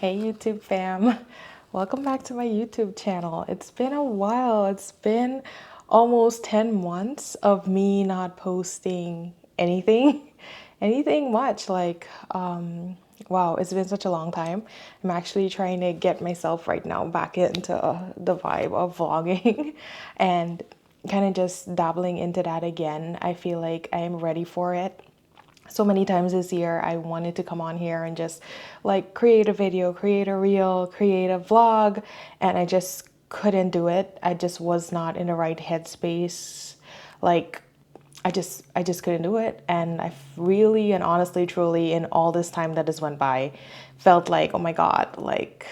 Hey YouTube fam, welcome back to my YouTube channel. It's been a while. It's been almost 10 months of me not posting anything, anything much. Wow, it's been such a long time. I'm actually trying to get myself right now back into the vibe of vlogging and kind of just dabbling into that again. I feel like I am ready for it. So many times this year I wanted to come on here and just like create a video, create a reel, create a vlog, and I just couldn't do it. I just was not in the right headspace. Like I just couldn't do it. And I really and honestly, truly, in all this time that has went by, felt like, oh my God, like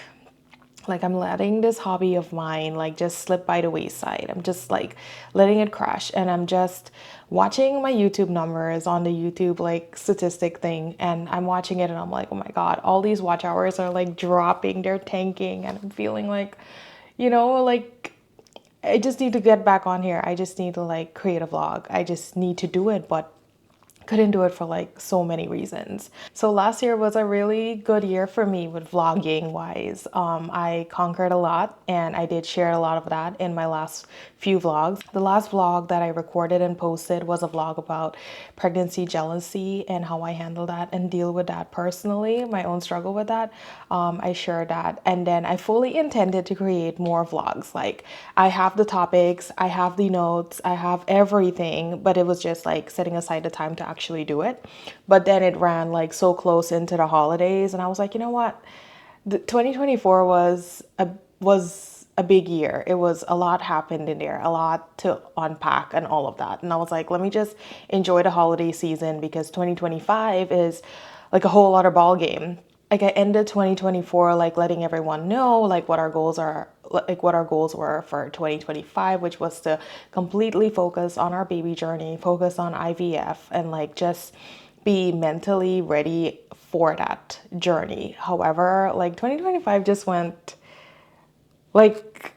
I'm letting this hobby of mine like just slip by the wayside. I'm just like letting it crash, and I'm just watching my YouTube numbers on the YouTube like statistic thing, and I'm watching it and I'm like, oh my God, all these watch hours are like dropping, they're tanking, and I'm feeling like, like I just need to get back on here. I just need to like create a vlog. I just need to do it, but couldn't do it for like so many reasons. So last year was a really good year for me with vlogging wise. I conquered a lot, and I did share a lot of that in my last few vlogs. The last vlog that I recorded and posted was a vlog about pregnancy jealousy and how I handle that and deal with that personally, my own struggle with that. I shared that, and then I fully intended to create more vlogs. Like I have the topics, I have the notes, I have everything, but it was just like setting aside the time to actually do it. But then it ran like so close into the holidays, and I was like, you know what? 2024 was a big year. It was a lot happened in there, a lot to unpack and all of that. And I was like, let me just enjoy the holiday season, because 2025 is like a whole other ball game. Like I ended 2024 like letting everyone know like what our goals are, like what our goals were for 2025, which was to completely focus on our baby journey, focus on IVF, and like just be mentally ready for that journey. However, like 2025 just went like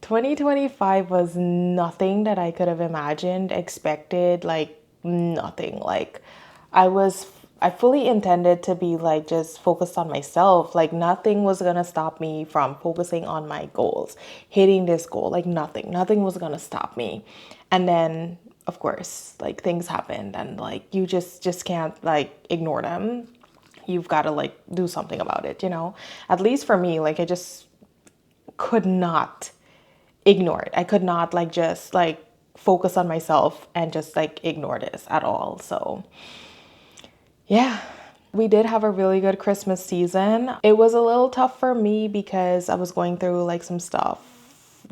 2025 was nothing that I could have imagined, expected, like nothing. Like I was I fully intended to be like just focused on myself. Like nothing was gonna stop me from focusing on my goals, hitting this goal. Like nothing was gonna stop me. And then of course, like things happened, and like you just can't like ignore them. You've got to like do something about it, you know? At least for me, like I just could not ignore it. I could not like just like focus on myself and just like ignore this at all. So yeah, we did have a really good Christmas season. It was a little tough for me because I was going through like some stuff,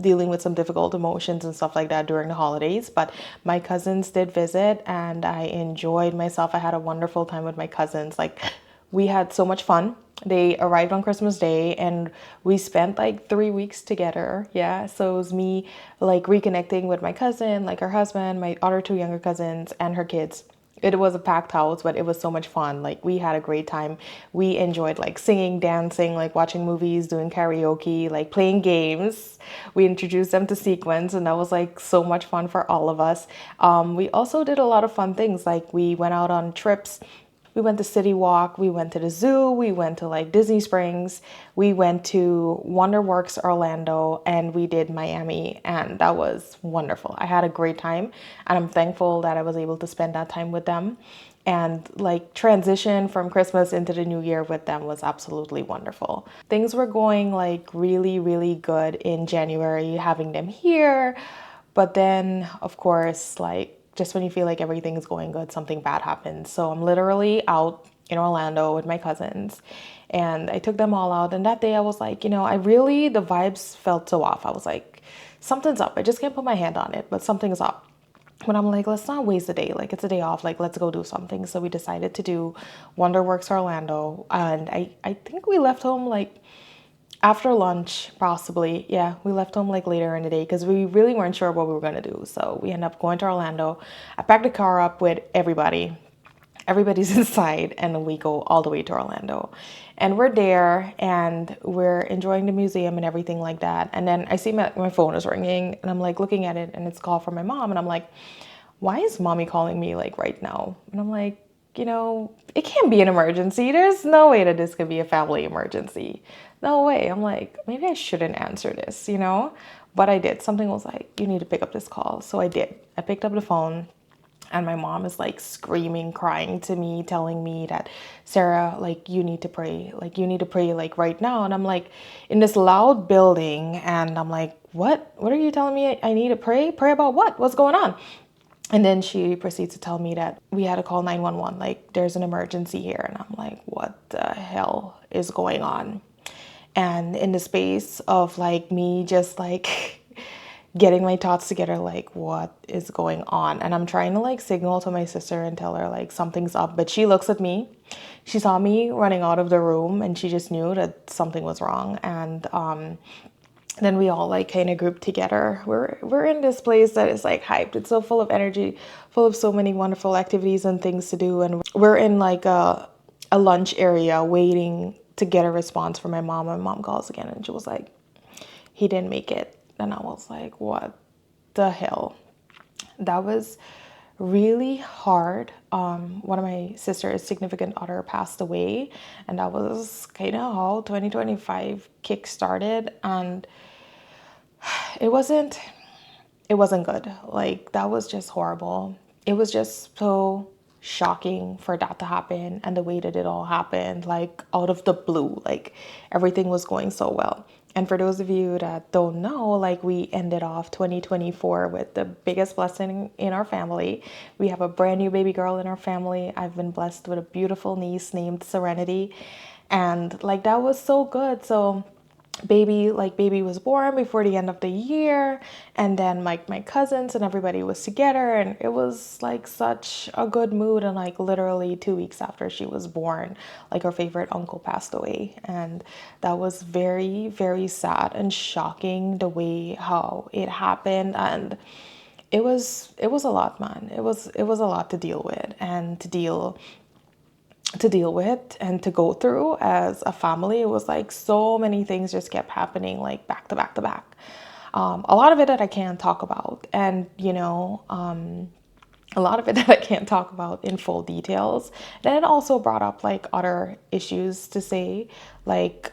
dealing with some difficult emotions and stuff like that during the holidays. But my cousins did visit, and I enjoyed myself. I had a wonderful time with my cousins. Like we had so much fun. They arrived on Christmas Day, and we spent like 3 weeks together. Yeah. So it was me like reconnecting with my cousin, like her husband, my other two younger cousins, and her kids. It was a packed house, but it was so much fun. Like we had a great time. We enjoyed like singing, dancing, like watching movies, doing karaoke, like playing games. We introduced them to sequence, and that was like so much fun for all of us. We also did a lot of fun things. Like we went out on trips. We went to City Walk, we went to the zoo, we went to like Disney Springs, we went to Wonderworks Orlando, and we did Miami, and that was wonderful. I had a great time, and I'm thankful that I was able to spend that time with them. And like transition from Christmas into the new year with them was absolutely wonderful. Things were going like really, really good in January, having them here. But then, of course, like just when you feel like everything is going good, something bad happens. So I'm literally out in Orlando with my cousins, and I took them all out. And that day I was like, the vibes felt so off. I was like, something's up. I just can't put my hand on it, but something's up. But I'm like, let's not waste a day. Like, it's a day off. Like, let's go do something. So we decided to do Wonderworks Orlando. And I think we left home like after lunch, possibly. Yeah, we left home like later in the day because we really weren't sure what we were going to do. So we ended up going to Orlando. I packed the car up with everybody. Everybody's inside, and then we go all the way to Orlando. And we're there, and we're enjoying the museum and everything like that. And then I see my phone is ringing, and I'm like looking at it, and it's a call from my mom. And I'm like, why is mommy calling me like right now? And I'm like, it can't be an emergency. There's no way that this could be a family emergency. No way. I'm like, maybe I shouldn't answer this. But I did. Something was like, you need to pick up this call. So I did. I picked up the phone. And my mom is like screaming, crying to me, telling me that, Sarah, like, you need to pray. Like, you need to pray, like, right now. And I'm like in this loud building. And I'm like, what? What are you telling me I need to pray? Pray about what? What's going on? And then she proceeds to tell me that we had to call 911. Like, there's an emergency here. And I'm like, what the hell is going on? And in the space of like me just like getting my thoughts together, like what is going on, and I'm trying to like signal to my sister and tell her like something's up, but she looks at me, she saw me running out of the room, and she just knew that something was wrong. And then we all like kind of grouped together. We're in this place that is like hyped, it's so full of energy, full of so many wonderful activities and things to do, and we're in like a lunch area waiting to get a response from my mom. My mom calls again and she was like, he didn't make it. And I was like, what the hell? That was really hard. One of my sister's significant other passed away, and that was kind of how 2025 kick started. And it wasn't good. Like, that was just horrible. It was just so shocking for that to happen, and the way that it all happened, like out of the blue, like everything was going so well. And for those of you that don't know, like, we ended off 2024 with the biggest blessing in our family. We have a brand new baby girl in our family. I've been blessed with a beautiful niece named Serenity, and like that was so good. So baby was born before the end of the year, and then like my cousins and everybody was together, and it was like such a good mood. And like literally 2 weeks after she was born, like her favorite uncle passed away, and that was very, very sad and shocking the way how it happened. And it was a lot, man. It was a lot to deal with, and to deal with and to go through as a family. It was like so many things just kept happening, like back to back to back. A lot of it that I can't talk about, and a lot of it that I can't talk about in full details. Then it also brought up like other issues to say, like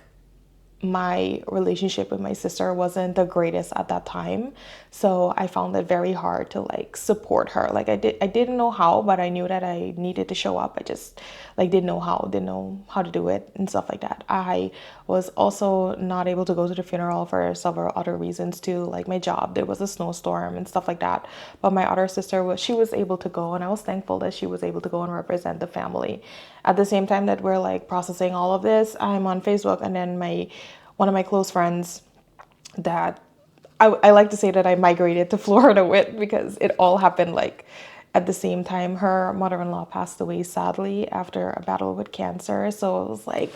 my relationship with my sister wasn't the greatest at that time, so I found it very hard to like support her. Like, I didn't know how, but I knew that I needed to show up. I just like didn't know how to do it and stuff like that. I was also not able to go to the funeral for several other reasons too, like my job. There was a snowstorm and stuff like that, but my other sister was able to go, and I was thankful that she was able to go and represent the family. At the same time that we're like processing all of this, I'm on Facebook, and then one of my close friends that I like to say that I migrated to Florida with, because it all happened like at the same time. Her mother-in-law passed away sadly after a battle with cancer. So it was like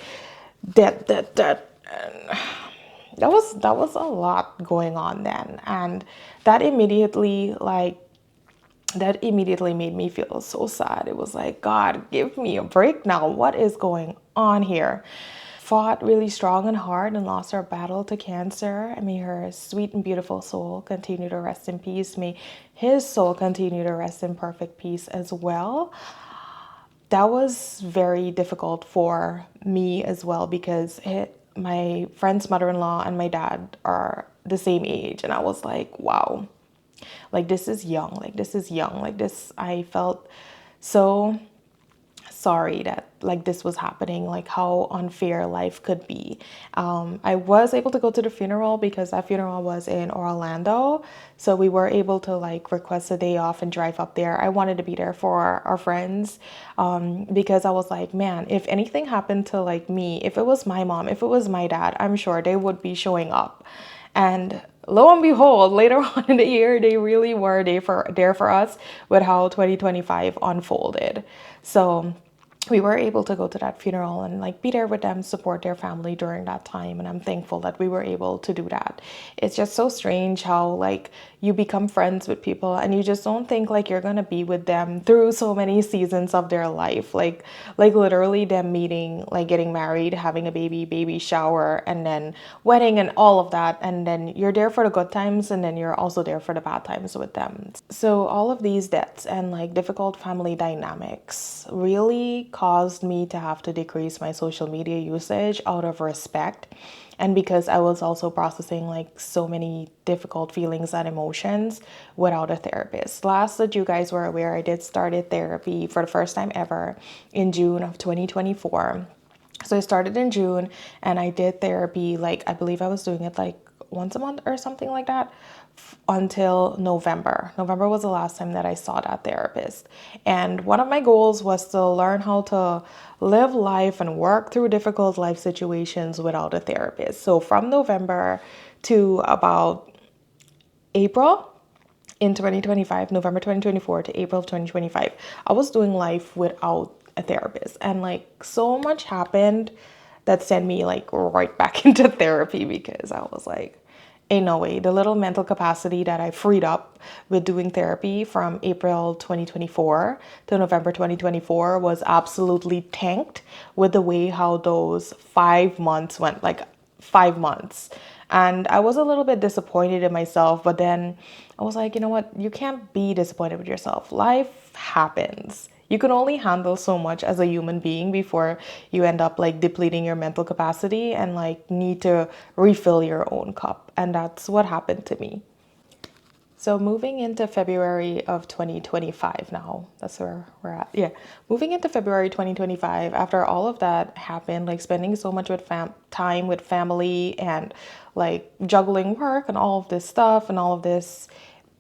that. And that was a lot going on then. And that immediately made me feel so sad. It was like, God, give me a break now. What is going on here? Fought really strong and hard and lost our battle to cancer. I may her sweet and beautiful soul continue to rest in peace. May his soul continue to rest in perfect peace as well. That was very difficult for me as well, because my friend's mother-in-law and my dad are the same age. And I was like, wow, like this is young. Like this, I felt so sorry that like this was happening, like how unfair life could be. I was able to go to the funeral because that funeral was in Orlando, so we were able to like request a day off and drive up there. I wanted to be there for our friends, because I was like, man, if anything happened to like me, if it was my mom, if it was my dad, I'm sure they would be showing up. And lo and behold, later on in the year, they really were there for us with how 2025 unfolded. So we were able to go to that funeral and like be there with them, support their family during that time. And I'm thankful that we were able to do that. It's just so strange how like you become friends with people and you just don't think like you're gonna be with them through so many seasons of their life. Like literally them meeting, like getting married, having a baby shower, and then wedding and all of that. And then you're there for the good times and then you're also there for the bad times with them. So all of these deaths and like difficult family dynamics really caused me to have to decrease my social media usage out of respect, and because I was also processing like so many difficult feelings and emotions without a therapist. Last that you guys were aware, I did started therapy for the first time ever in June of 2024. So I started in June and I did therapy, like I believe I was doing it like once a month or something like that until November. November was the last time that I saw that therapist. And one of my goals was to learn how to live life and work through difficult life situations without a therapist. So from November to about April in 2025, November 2024 to April of 2025, I was doing life without a therapist. And like so much happened that sent me like right back into therapy because I was like, ain't no way. The little mental capacity that I freed up with doing therapy from April 2024 to November 2024 was absolutely tanked with the way how those 5 months went, like 5 months. And I was a little bit disappointed in myself, but then I was like, you know what? You can't be disappointed with yourself. Life happens. You can only handle so much as a human being before you end up like depleting your mental capacity and like need to refill your own cup. And that's what happened to me. So moving into February of 2025 now, that's where we're at. Yeah, moving into February 2025, after all of that happened, like spending so much with time with family and like juggling work and all of this stuff and all of these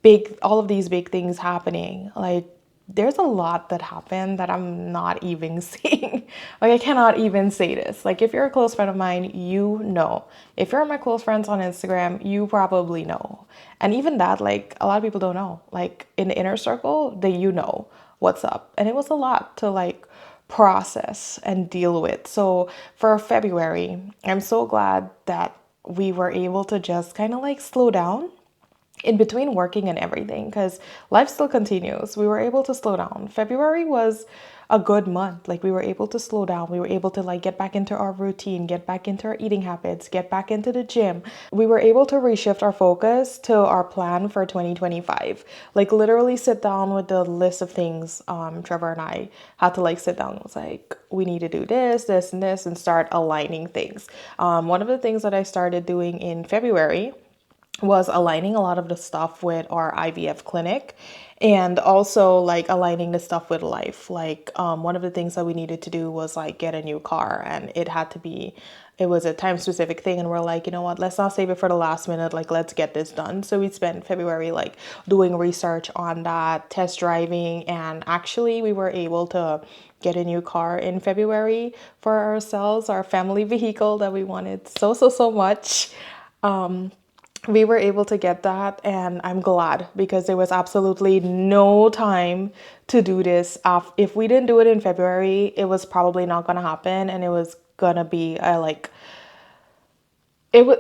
big things happening, like there's a lot that happened that I'm not even seeing. Like, I cannot even say this. Like, if you're a close friend of mine, you know. If you're my close friends on Instagram, you probably know. And even that, like, a lot of people don't know. Like, in the inner circle, you know what's up. And it was a lot to, like, process and deal with. So, for February, I'm so glad that we were able to just kind of, like, slow down in between working and everything because life still continues. We were able to slow down. February was a good month. Like we were able to slow down. We were able to like get back into our routine, get back into our eating habits, get back into the gym. We were able to reshift our focus to our plan for 2025. Like literally sit down with the list of things. Trevor and I had to like sit down. It was like, we need to do this, this, and this, and start aligning things. One of the things that I started doing in February was aligning a lot of the stuff with our IVF clinic and also like aligning the stuff with life. Like one of the things that we needed to do was like get a new car, and it was a time specific thing, and we're like, you know what, let's not save it for the last minute, like let's get this done. So we spent February like doing research on that, test driving, and actually we were able to get a new car in February for ourselves, our family vehicle that we wanted so much. We were able to get that, and I'm glad because there was absolutely no time to do this. If we didn't do it in February, it was probably not going to happen, and it was going to be it was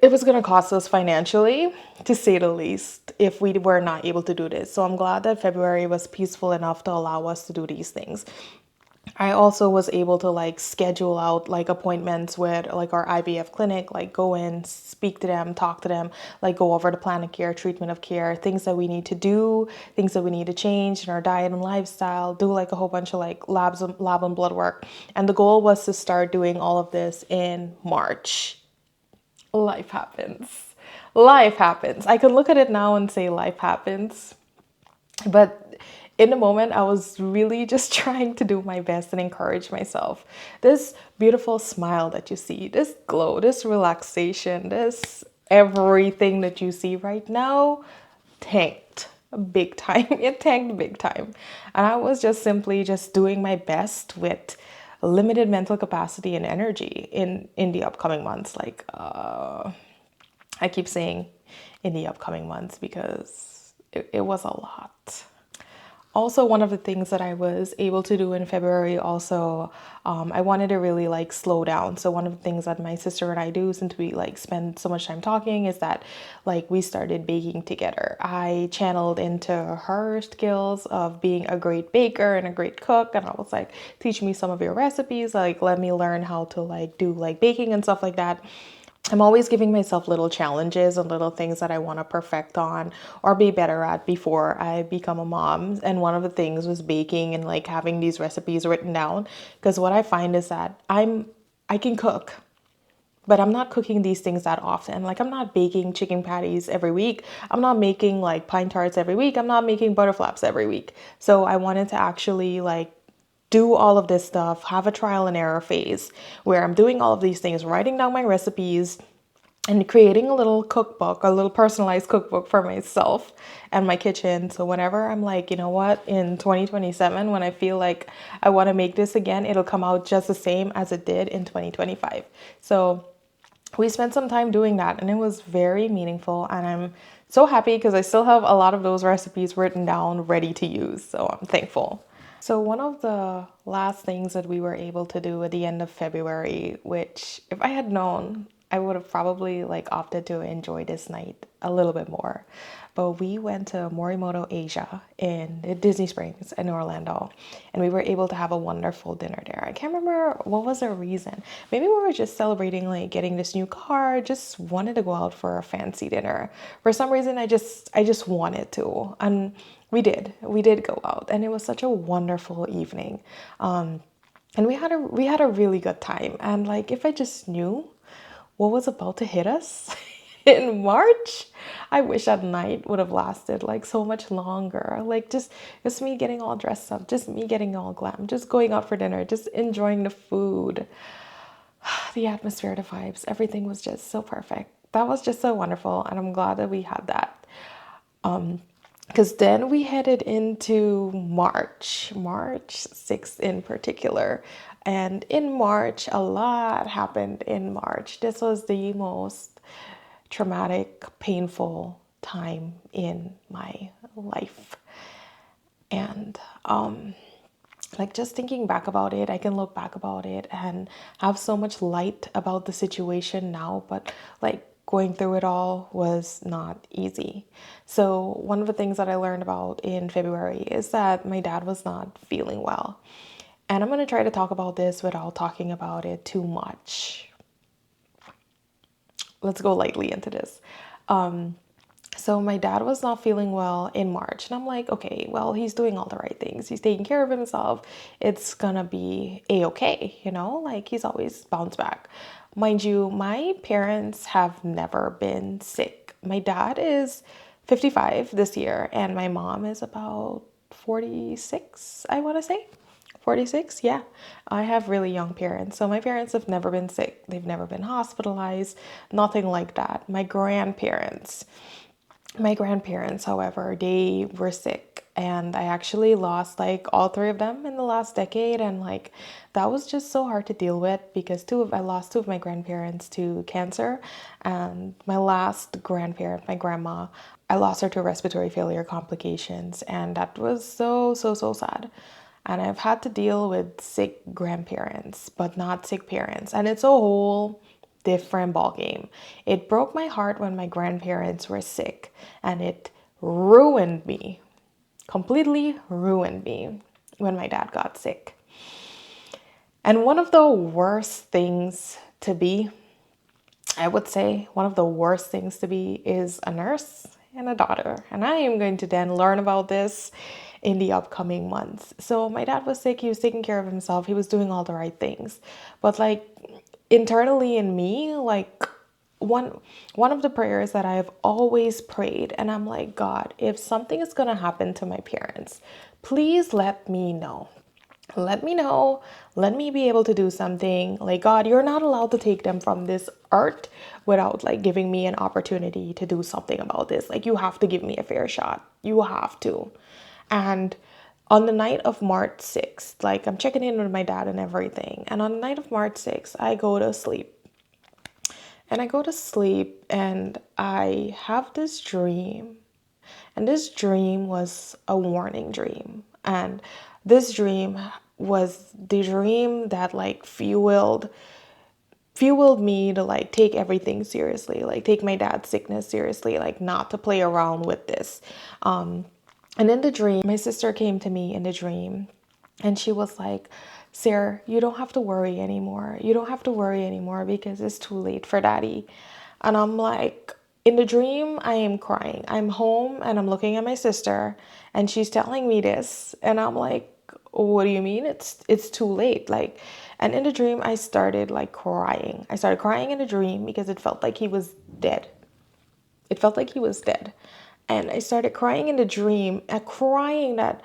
it was going to cost us financially, to say the least, if we were not able to do this. So I'm glad that February was peaceful enough to allow us to do these things. I also was able to like schedule out like appointments with like our IVF clinic, like go in, speak to them, talk to them, like go over the plan of care, treatment of care, things that we need to do, things that we need to change in our diet and lifestyle, do like a whole bunch of like lab and blood work. And the goal was to start doing all of this in March. Life happens. Life happens. I can look at it now and say life happens. But in the moment, I was really just trying to do my best and encourage myself. This beautiful smile that you see, this glow, this relaxation, this everything that you see right now tanked big time. It tanked big time. And I was just simply just doing my best with limited mental capacity and energy in the upcoming months. Like I keep saying in the upcoming months because it was a lot. Also, one of the things that I was able to do in February also, I wanted to really like slow down. So one of the things that my sister and I do, since we like spend so much time talking, is that like we started baking together. I channeled into her skills of being a great baker and a great cook, and I was like, teach me some of your recipes, like let me learn how to like do like baking and stuff like that. I'm always giving myself little challenges and little things that I want to perfect on or be better at before I become a mom. And one of the things was baking and like having these recipes written down. Because what I find is that I can cook, but I'm not cooking these things that often. Like I'm not baking chicken patties every week. I'm not making like pine tarts every week. I'm not making butterflaps every week. So I wanted to actually like do all of this stuff, have a trial and error phase where I'm doing all of these things, writing down my recipes and creating a little cookbook, a little personalized cookbook for myself and my kitchen. So whenever I'm like, you know what, in 2027, when I feel like I want to make this again, it'll come out just the same as it did in 2025. So we spent some time doing that and it was very meaningful. And I'm so happy because I still have a lot of those recipes written down, ready to use. So I'm thankful. So one of the last things that we were able to do at the end of February, which if I had known, I would have probably like opted to enjoy this night a little bit more. But we went to Morimoto Asia in Disney Springs in Orlando, and we were able to have a wonderful dinner there. I can't remember what was the reason. Maybe we were just celebrating like getting this new car, just wanted to go out for a fancy dinner. For some reason I just wanted to. And we did go out and it was such a wonderful evening. And we had a really good time. And like if I just knew what was about to hit us in March, I wish that night would have lasted like so much longer. Like just me getting all dressed up, just me getting all glam, just going out for dinner, just enjoying the food, the atmosphere, the vibes, everything was just so perfect. That was just so wonderful, and I'm glad that we had that. Because then we headed into March 6th in particular. And in March, a lot happened in March. This was the most traumatic, painful time in my life. And like just thinking back about it, I can look back about it and have so much light about the situation now, but like going through it all was not easy. So one of the things that I learned about in February is that my dad was not feeling well. And I'm going to try to talk about this without talking about it too much. Let's go lightly into this. So my dad was not feeling well in March, and I'm like, okay, well, he's doing all the right things. He's taking care of himself. It's gonna be a-okay, like he's always bounced back. Mind you, my parents have never been sick. My dad is 55 this year, and my mom is about 46, I want to say. 46, yeah. I have really young parents. So my parents have never been sick. They've never been hospitalized, nothing like that. My grandparents, however, they were sick, and I actually lost like all three of them in the last decade, and like that was just so hard to deal with because I lost two of my grandparents to cancer, and my last grandparent, my grandma, I lost her to respiratory failure complications, and that was so so so sad. And I've had to deal with sick grandparents, but not sick parents, and it's a whole different ballgame. It broke my heart when my grandparents were sick, and it ruined me, completely ruined me when my dad got sick. And one of the worst things to be, I would say, one of the worst things to be is a nurse and a daughter. And I am going to then learn about this in the upcoming months. So my dad was sick, he was taking care of himself, he was doing all the right things. But like internally in me, like one of the prayers that I've always prayed, and I'm like, God, if something is gonna happen to my parents, please let me know. Let me know. Let me be able to do something. Like, God, you're not allowed to take them from this earth without like giving me an opportunity to do something about this. Like, you have to give me a fair shot. You have to. And on the night of March 6th, like I'm checking in with my dad and everything. And on the night of March 6th, I go to sleep. And I go to sleep and I have this dream And this dream was a warning dream. And this dream was the dream that like fueled me to like take everything seriously, like take my dad's sickness seriously, like not to play around with this. And in the dream, my sister came to me in the dream and she was like, Sarah, you don't have to worry anymore. You don't have to worry anymore because it's too late for daddy. And I'm like, in the dream, I am crying. I'm home and I'm looking at my sister and she's telling me this. And I'm like, what do you mean? It's too late. Like, and in the dream, I started like crying. I started crying in the dream because it felt like he was dead. It felt like he was dead. And I started crying in the dream, crying that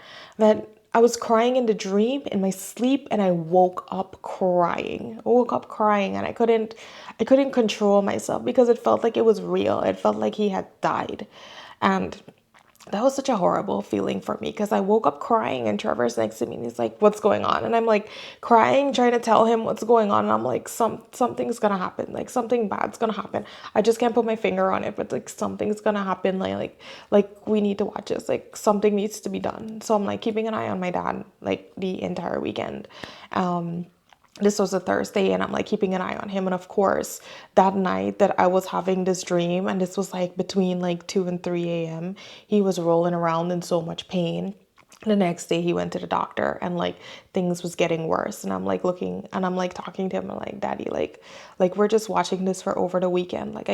I was crying in the dream in my sleep, and I woke up crying. I woke up crying and I couldn't control myself because it felt like it was real. It felt like he had died. And that was such a horrible feeling for me because I woke up crying and Trevor's next to me and he's like, what's going on? And I'm like crying, trying to tell him what's going on. And I'm like, something's gonna happen. Like something bad's gonna happen. I just can't put my finger on it, but like something's gonna happen. Like we need to watch this. Like something needs to be done. So I'm like keeping an eye on my dad like the entire weekend. This was a Thursday and I'm like keeping an eye on him. And of course, that night that I was having this dream, and this was like between like 2 and 3 a.m., he was rolling around in so much pain. The next day he went to the doctor and like things was getting worse. And I'm like looking and I'm like talking to him and like, Daddy, like we're just watching this for over the weekend. Like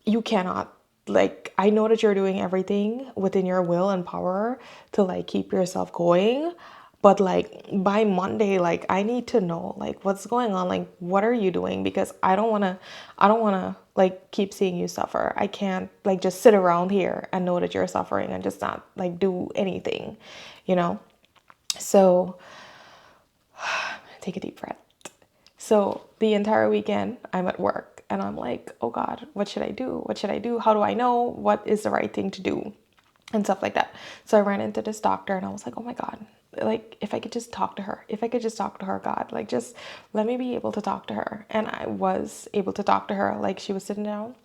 you cannot, like, I know that you're doing everything within your will and power to like keep yourself going, but like by Monday, like I need to know like what's going on, like what are you doing, because I don't want to like keep seeing you suffer. I can't like just sit around here and know that you're suffering and just not like do anything, you know. So take a deep breath. So the entire weekend, I'm at work and I'm like, oh God, what should I do? What should I do? How do I know what is the right thing to do? And stuff like that. So I ran into this doctor and I was like, oh my God, like if I could just talk to her, if I could just talk to her, God, like just let me be able to talk to her. And I was able to talk to her. Like she was sitting down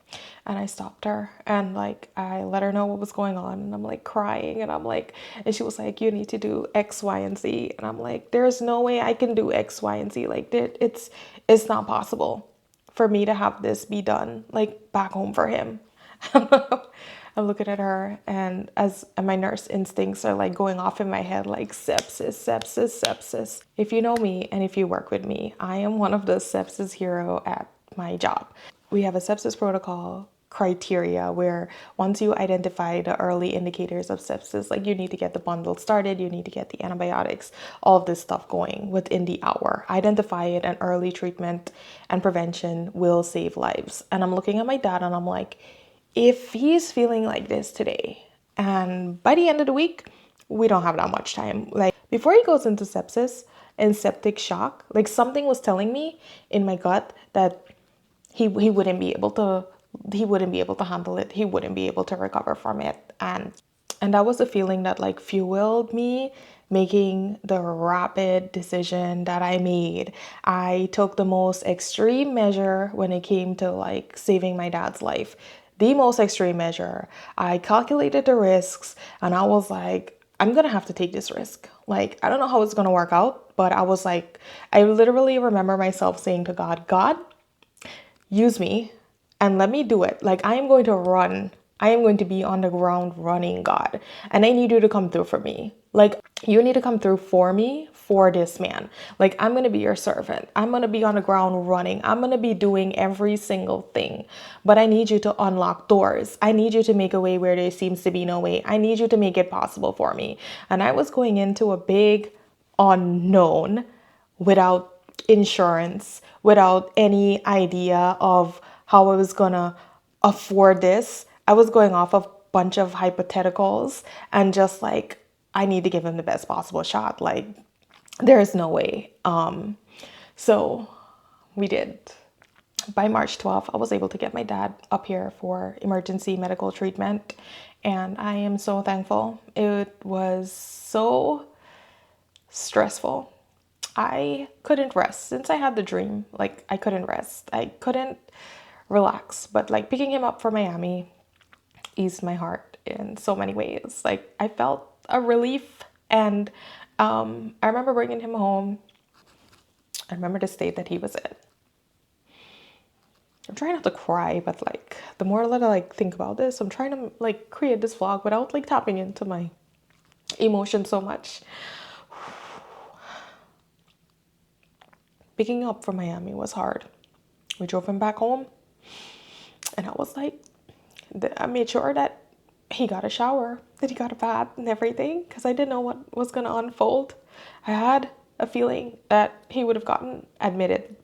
and I stopped her and like I let her know what was going on, and I'm like crying and I'm like, and she was like, you need to do X, Y, and Z. And I'm like, there's no way I can do X, Y, and Z. Like it's not possible for me to have this be done like back home for him. I'm looking at her, and as my nurse instincts are like going off in my head, like sepsis, sepsis, sepsis. If you know me and if you work with me, I am one of the sepsis hero at my job. We have a sepsis protocol criteria where once you identify the early indicators of sepsis, like you need to get the bundle started, you need to get the antibiotics, all of this stuff going within the hour. Identify it, and early treatment and prevention will save lives. And I'm looking at my dad and I'm like, if he's feeling like this today, and by the end of the week, we don't have that much time. Like before he goes into sepsis and septic shock, like something was telling me in my gut that he wouldn't be able to handle it. He wouldn't be able to recover from it. And that was a feeling that like fueled me making the rapid decision that I made. I took the most extreme measure when it came to like saving my dad's life. The most extreme measure. I calculated the risks and I was like, I'm gonna have to take this risk. Like, I don't know how it's gonna work out, but I was like, I literally remember myself saying to God, God, use me and let me do it. Like I am going to run. I am going to be on the ground running, God. And I need you to come through for me. Like you need to come through for me, for this man. Like I'm going to be your servant. I'm going to be on the ground running. I'm going to be doing every single thing. But I need you to unlock doors. I need you to make a way where there seems to be no way. I need you to make it possible for me. And I was going into a big unknown without insurance, without any idea of how I was gonna afford this. I was going off a bunch of hypotheticals and just like, I need to give him the best possible shot. Like, there's no way. So we did. By March 12th, I was able to get my dad up here for emergency medical treatment. And I am so thankful. It was so stressful. I couldn't rest since I had the dream. Like I couldn't rest. I couldn't relax. But like picking him up from Miami eased my heart. in so many ways. Like I felt a relief, and I remember bringing him home. I remember the state that he was in. I'm trying not to cry, but like the more that I like think about this, I'm trying to like create this vlog without like tapping into my emotions so much. Picking up from Miami was hard. We drove him back home, and I was like, I made sure that he got a shower, that he got a bath and everything, because I didn't know what was gonna unfold. I had a feeling that he would have gotten admitted,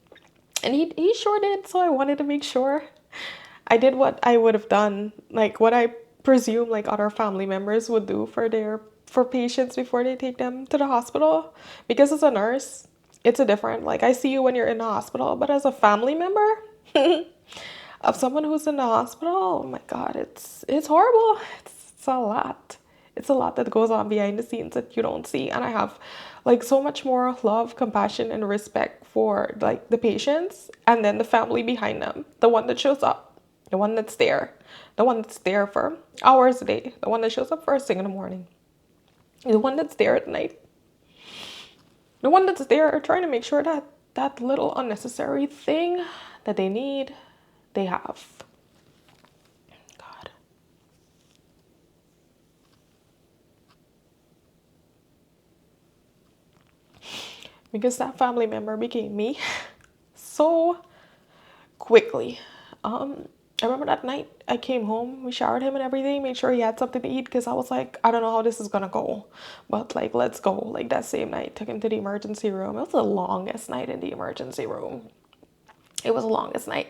and he sure did. So I wanted to make sure I did what I would have done, like what I presume like other family members would do for patients before they take them to the hospital. Because as a nurse, it's a different, like I see you when you're in the hospital, but as a family member of someone who's in the hospital, oh my god, it's horrible. It's a lot. It's a lot that goes on behind the scenes that you don't see. And I have like so much more love, compassion, and respect for like the patients and then the family behind them. The one that shows up, the one that's there, the one that's there for hours a day, the one that shows up first thing in the morning, the one that's there at night, the one that's there trying to make sure that that little unnecessary thing that they need, they have. God. Because that family member became me so quickly. I remember that night I came home, we showered him and everything, made sure he had something to eat because I was like, I don't know how this is gonna go, but like, let's go. Like that same night, took him to the emergency room. It was the longest night in the emergency room. It was the longest night.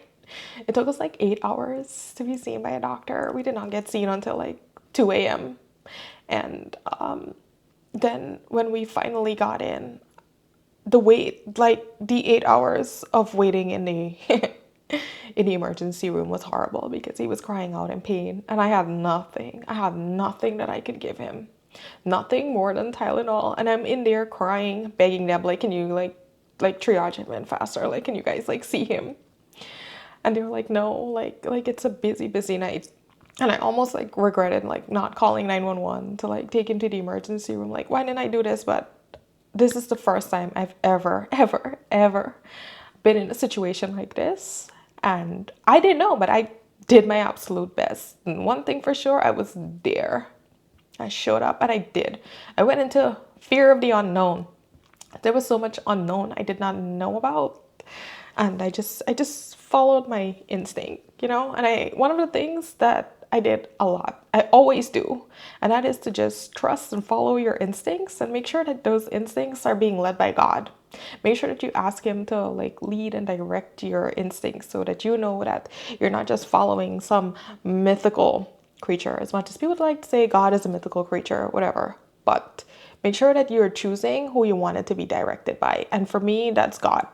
It took us like 8 hours to be seen by a doctor. We did not get seen until like 2 a.m. And then when we finally got in, the wait, like the 8 hours of waiting in the in the emergency room was horrible because he was crying out in pain and I had nothing. I had nothing that I could give him. Nothing more than Tylenol. And I'm in there crying, begging them, like, can you like triage him in faster? Like, can you guys like see him? And they were like, no, like it's a busy night. And I almost like regretted like not calling 911 to like take him to the emergency room. Like, why didn't I do this? But this is the first time I've ever been in a situation like this. And I didn't know, but I did my absolute best. And one thing for sure, I was there. I showed up and I did. I went into fear of the unknown. There was so much unknown I did not know about. And I just followed my instinct, you know? And one of the things that I did a lot, I always do, and that is to just trust and follow your instincts and make sure that those instincts are being led by God. Make sure that you ask him to like lead and direct your instincts so that you know that you're not just following some mythical creature. As much as people like to say God is a mythical creature, whatever, but make sure that you're choosing who you want it to be directed by. And for me, that's God.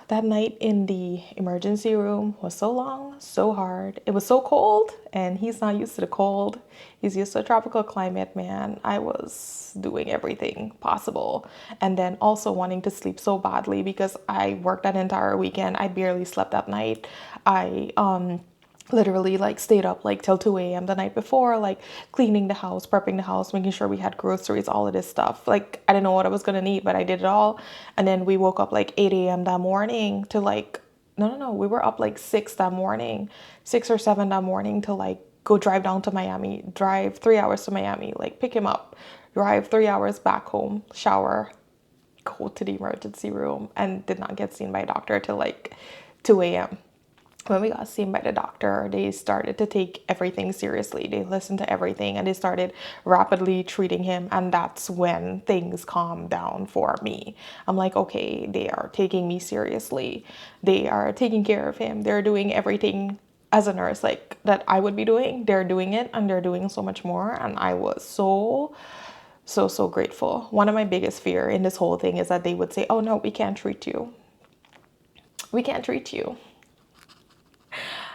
That night in the emergency room was so long, so hard. It was so cold, and he's not used to the cold. He's used to a tropical climate, man. I was doing everything possible. And then also wanting to sleep so badly because I worked that entire weekend. I barely slept that night. I literally like stayed up like till 2 a.m. the night before, like cleaning the house, prepping the house, making sure we had groceries, all of this stuff. Like I didn't know what I was gonna need, but I did it all. And then we woke up like 8 a.m. that morning to like no, we were up like 6 that morning, 6 or 7 that morning to like go drive down to Miami, drive 3 hours to Miami, like pick him up, drive 3 hours back home, shower, go to the emergency room, and did not get seen by a doctor till like 2 a.m. When we got seen by the doctor, they started to take everything seriously. They listened to everything and they started rapidly treating him. And that's when things calmed down for me. I'm like, okay, they are taking me seriously. They are taking care of him. They're doing everything as a nurse like that I would be doing. They're doing it and they're doing so much more. And I was so grateful. One of my biggest fear in this whole thing is that they would say, oh no, we can't treat you. We can't treat you.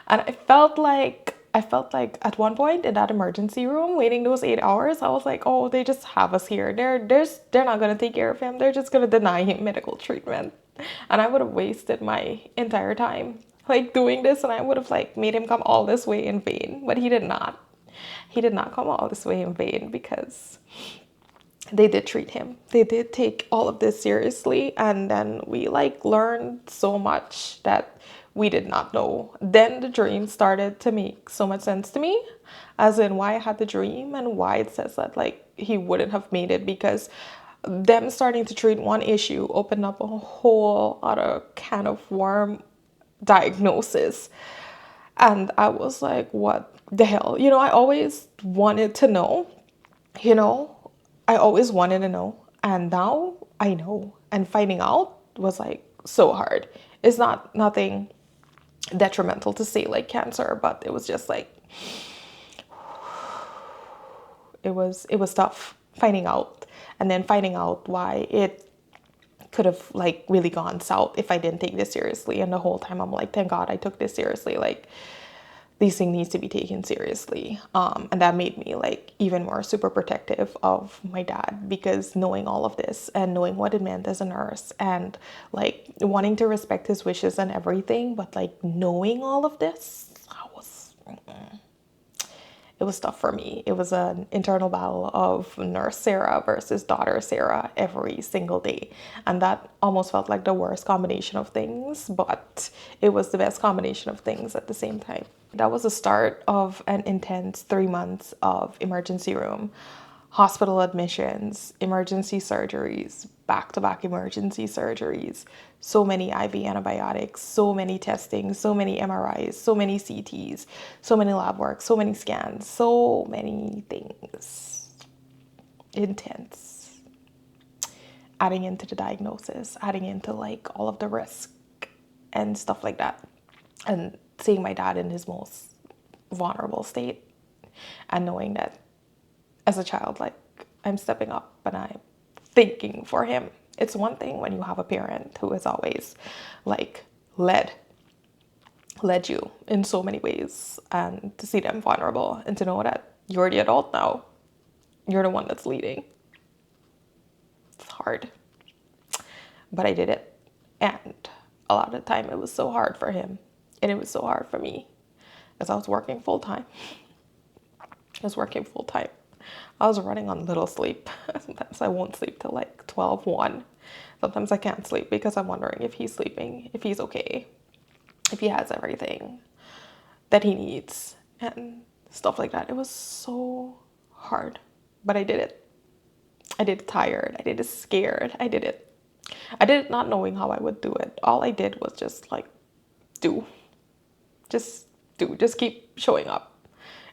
And I felt like at one point in that emergency room, waiting those 8 hours, I was like, oh, they just have us here. They're not gonna take care of him. They're just gonna deny him medical treatment. And I would have wasted my entire time like doing this, and I would have like made him come all this way in vain. But he did not. he did not come all this way in vain, because they did treat him. They did take all of this seriously. And then we like learned so much that we did not know. Then the dream started to make so much sense to me, as in why I had the dream and why it says that like he wouldn't have made it, because them starting to treat one issue opened up a whole other can of worm diagnosis. And I was like, what the hell? I always wanted to know, you know, I always wanted to know. And now I know. And finding out was like so hard. It's not nothing detrimental to say like cancer, but it was just like it was tough finding out, and then finding out why it could have like really gone south if I didn't take this seriously. And the whole time I'm like, thank God I took this seriously. Like these things needs to be taken seriously. And that made me like even more super protective of my dad, because knowing all of this and knowing what it meant as a nurse, and like wanting to respect his wishes and everything, but like knowing all of this, I was it was tough for me. It was an internal battle of nurse Sarah versus daughter Sarah every single day. And that almost felt like the worst combination of things, but it was the best combination of things at the same time. That was the start of an intense 3 months of emergency room, hospital admissions, emergency surgeries, back to back emergency surgeries, so many IV antibiotics, so many testing, so many MRIs, so many CTs, so many lab work, so many scans, so many things. Intense. Adding into the diagnosis, adding into like all of the risk and stuff like that. And seeing my dad in his most vulnerable state, and knowing that as a child, like I'm stepping up and I'm thinking for him. It's one thing when you have a parent who has always like led you in so many ways, and to see them vulnerable and to know that you're the adult now, you're the one that's leading. It's hard, but I did it. And a lot of the time it was so hard for him, and it was so hard for me, because I was working full time. I was running on little sleep. Sometimes I won't sleep till like 12, 1. Sometimes I can't sleep because I'm wondering if he's sleeping, if he's okay, if he has everything that he needs, and stuff like that. It was so hard, but I did it. I did it tired. I did it scared. I did it. I did it not knowing how I would do it. All I did was just like do. Just do. Just keep showing up.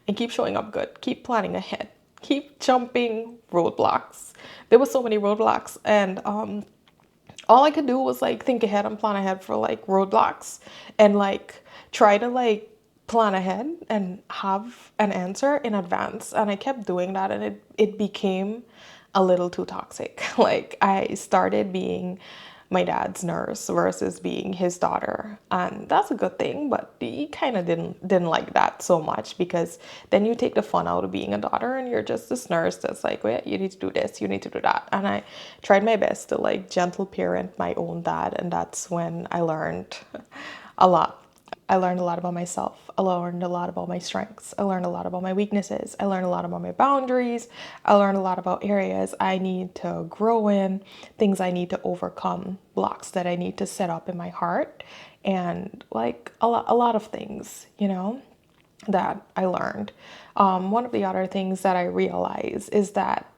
And keep showing up good. Keep planning ahead. Keep jumping roadblocks. There were so many roadblocks, and all I could do was like think ahead and plan ahead for like roadblocks, and like try to like plan ahead and have an answer in advance. And I kept doing that, and it became a little too toxic. Like I started being my dad's nurse versus being his daughter, and that's a good thing, but he kind of didn't like that so much, because then you take the fun out of being a daughter and you're just this nurse that's like, well, you need to do this, you need to do that. And I tried my best to like gentle parent my own dad, and that's when I learned a lot. I learned a lot about myself. I learned a lot about my strengths. I learned a lot about my weaknesses. I learned a lot about my boundaries. I learned a lot about areas I need to grow in, things I need to overcome, blocks that I need to set up in my heart, and like a lot of things, that I learned. One of the other things that I realized is that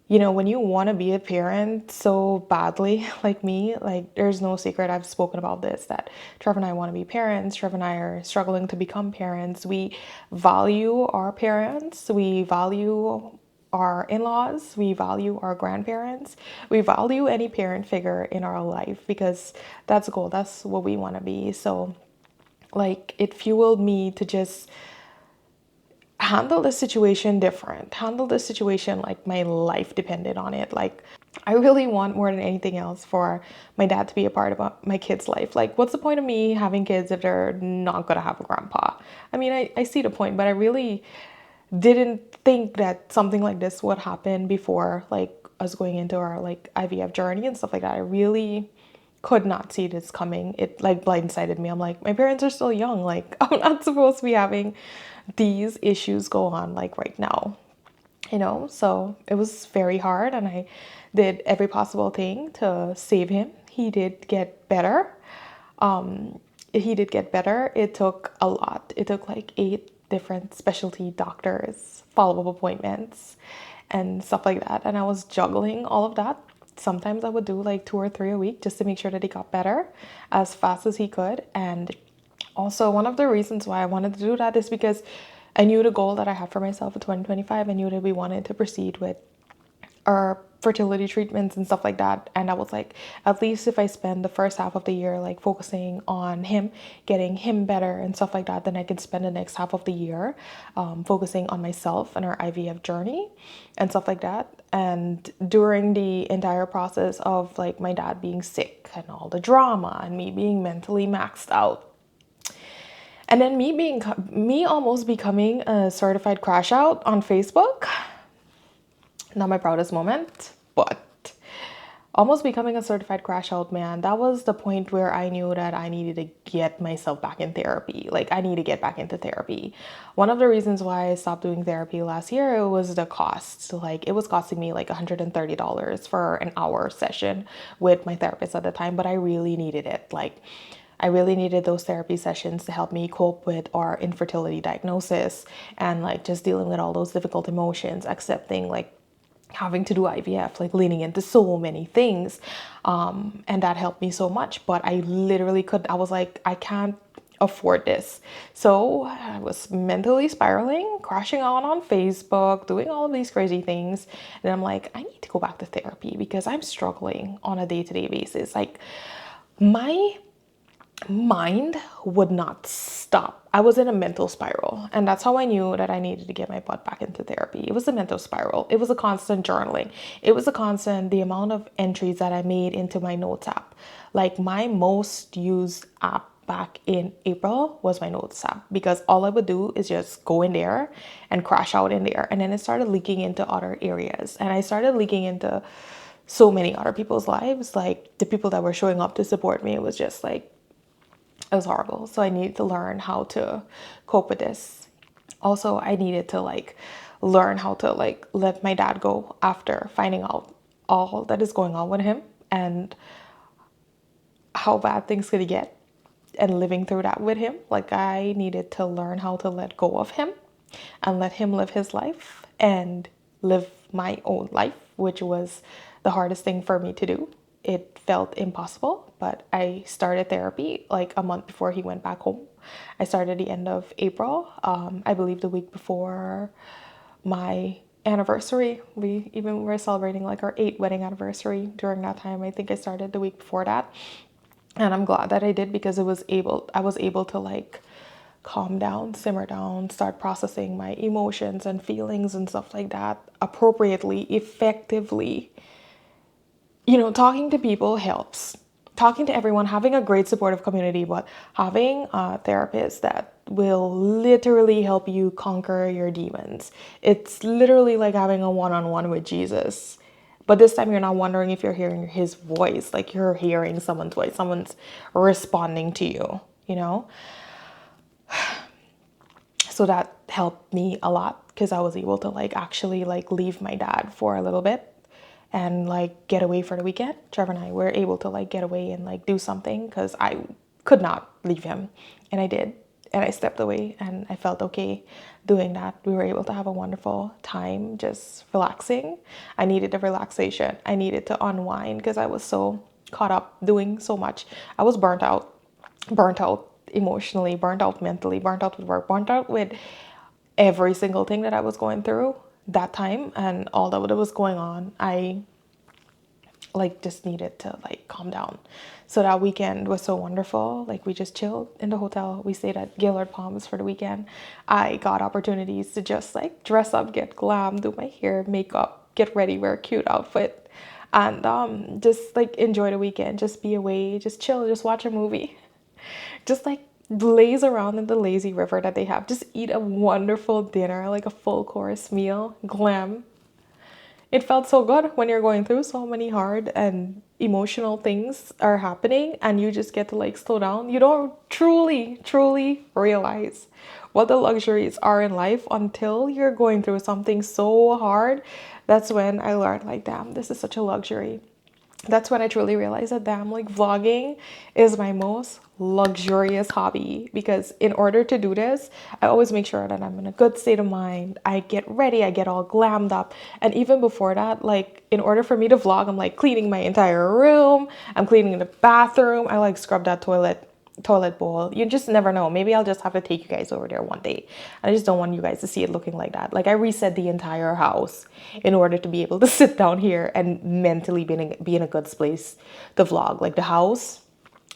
when you want to be a parent so badly, like me, like there's no secret, I've spoken about this, that Trevor and I want to be parents. Trevor and I are struggling to become parents. We value our parents. We value our in-laws. We value our grandparents. We value any parent figure in our life, because that's a goal. That's what we want to be. So like it fueled me to just handle the situation different, handle the situation like my life depended on it. Like I really want more than anything else for my dad to be a part of my kid's life. Like what's the point of me having kids if they're not gonna have a grandpa? I mean, I see the point, but I really didn't think that something like this would happen before like us going into our like IVF journey and stuff like that. I really could not see this coming. It like blindsided me. I'm like, my parents are still young. Like, I'm not supposed to be having these issues go on like right now, you know? So it was very hard, and I did every possible thing to save him. He did get better. He did get better. It took a lot. It took like 8 different specialty doctors, follow-up appointments, and stuff like that. And I was juggling all of that. Sometimes I would do like 2 or 3 a week just to make sure that he got better as fast as he could. And also, one of the reasons why I wanted to do that is because I knew the goal that I had for myself in 2025. I knew that we wanted to proceed with our fertility treatments and stuff like that. And I was like, at least if I spend the first half of the year like focusing on him, getting him better and stuff like that, then I can spend the next half of the year focusing on myself and our IVF journey and stuff like that. And during the entire process of like my dad being sick and all the drama and me being mentally maxed out, and then me almost becoming a certified crash out on Facebook, not my proudest moment, but almost becoming a certified crash out, man, that was the point where I knew that I needed to get myself back in therapy. Like, I need to get back into therapy. One of the reasons why I stopped doing therapy last year, it was the cost. Like, it was costing me like $130 for an hour session with my therapist at the time, but I really needed it. Like, I really needed those therapy sessions to help me cope with our infertility diagnosis and like just dealing with all those difficult emotions, accepting like having to do IVF, like leaning into so many things. And that helped me so much. But I literally I was like, I can't afford this. So I was mentally spiraling, crashing out on Facebook, doing all of these crazy things. And I'm like, I need to go back to therapy because I'm struggling on a day-to-day basis. Like, my mind would not stop. I was in a mental spiral, and that's how I knew that I needed to get my butt back into therapy. It was a mental spiral. It was a constant journaling. It was the amount of entries that I made into my notes app. Like, my most used app back in April was my notes app, because all I would do is just go in there and crash out in there. And then it started leaking into other areas, and I started leaking into so many other people's lives. Like, the people that were showing up to support me, it was just like, it was horrible. So I needed to learn how to cope with this. Also, I needed to like learn how to like let my dad go after finding out all that is going on with him and how bad things could get, and living through that with him. Like, I needed to learn how to let go of him and let him live his life and live my own life, which was the hardest thing for me to do. It felt impossible, but I started therapy like a month before he went back home. I started the end of April, I believe the week before my anniversary. We even were celebrating like our 8th wedding anniversary during that time. I think I started the week before that. And I'm glad that I did, because I was able to like calm down, simmer down, start processing my emotions and feelings and stuff like that appropriately, effectively. You know, talking to people helps. Talking to everyone, having a great supportive community, but having a therapist that will literally help you conquer your demons. It's literally like having a one-on-one with Jesus. But this time you're not wondering if you're hearing his voice, like you're hearing someone's voice, someone's responding to you, you know? So that helped me a lot, because I was able to like actually like leave my dad for a little bit and like get away for the weekend. Trevor and I were able to like get away and like do something, because I could not leave him, and I did. And I stepped away and I felt okay doing that. We were able to have a wonderful time just relaxing. I needed the relaxation. I needed to unwind because I was so caught up doing so much. I was burnt out emotionally, burnt out mentally, burnt out with work, burnt out with every single thing that I was going through that time and all that was going on. I like just needed to like calm down. So that weekend was so wonderful. Like, we just chilled in the hotel. We stayed at Gaylord Palms for the weekend. I got opportunities to just like dress up, get glam, do my hair, makeup, get ready, wear a cute outfit, and just like enjoy the weekend, just be away, just chill, just watch a movie, just like laze around in the lazy river that they have, just eat a wonderful dinner, like a full course meal, glam. It felt so good when you're going through so many hard and emotional things are happening and you just get to like slow down. You don't truly realize what the luxuries are in life until you're going through something so hard. That's when I learned, like, damn, this is such a luxury. That's when I truly realized that, damn, like, vlogging is my most luxurious hobby, because in order to do this, I always make sure that I'm in a good state of mind. I get ready, I get all glammed up. And even before that, like, in order for me to vlog, I'm like cleaning my entire room, I'm cleaning the bathroom, I like scrub that toilet bowl. You just never know. Maybe I'll just have to take you guys over there one day. I just don't want you guys to see it looking like that. Like, I reset the entire house in order to be able to sit down here and mentally be in a good place to vlog. Like, the house